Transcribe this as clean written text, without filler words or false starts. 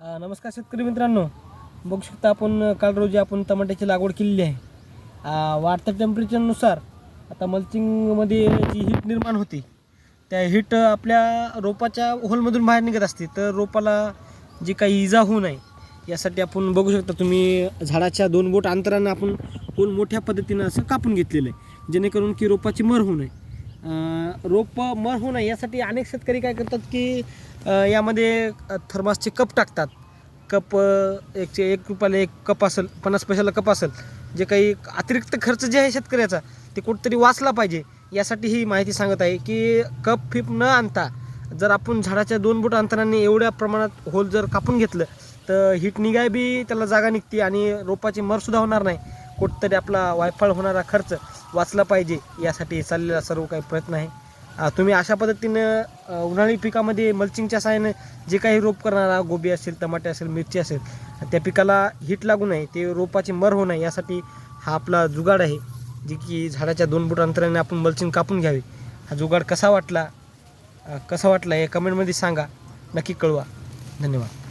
नमस्कार शेतकरी मित्रांनो, बघू शकता आपण काल रोजी आपण टमाट्याची लागवड केलेली आहे. वाढत्या टेम्परेचरनुसार आता मल्चिंगमध्ये जी हीट निर्माण होती, त्या हीट आपल्या रोपाच्या होलमधून बाहेर निघत असते. तर रोपाला जी काही इजा होऊ नये यासाठी आपण बघू शकता तुम्ही झाडाच्या 2 बोट अंतरानं आपण होल मोठ्या पद्धतीनं असं कापून घेतलेलं आहे, जेणेकरून की रोपाची मर होऊ नये. रोप मर होऊ नये यासाठी अनेक शेतकरी काय करतात की यामध्ये थर्मासचे कप टाकतात. कप एक रुपयाला एक कप असेल, 50 पैशाला कप असेल. जे काही अतिरिक्त खर्च जे आहे शेतकऱ्याचा ते कुठंतरी वाचला पाहिजे, यासाठी ही माहिती सांगत आहे की कप फिप न आणता जर आपण झाडाच्या 2 बोट अंतराने एवढ्या प्रमाणात होल जर कापून घेतलं तर हीट निघाय बी त्याला जागा निघते आणि रोपाची मरसुद्धा होणार नाही. कुठंतरी आपला वायफळ होणारा खर्च वाचला पाहिजे, यासाठी चाललेला सर्व काही प्रयत्न आहे. तुम्ही अशा पद्धतीनं उन्हाळी पिकामध्ये मल्चिंगच्या सहाय्याने जे काही रोप करणारा गोबी असेल, टमाटे असेल, मिरची असेल, त्या पिकाला हीट लागू नये, ते रोपाची मर होऊ नये यासाठी हा आपला जुगाड आहे, जे की झाडाच्या 2 बोट अंतराने आपण मल्चिंग कापून घ्यावी. हा जुगाड कसा वाटला हे कमेंटमध्ये सांगा, नक्की कळवा. धन्यवाद.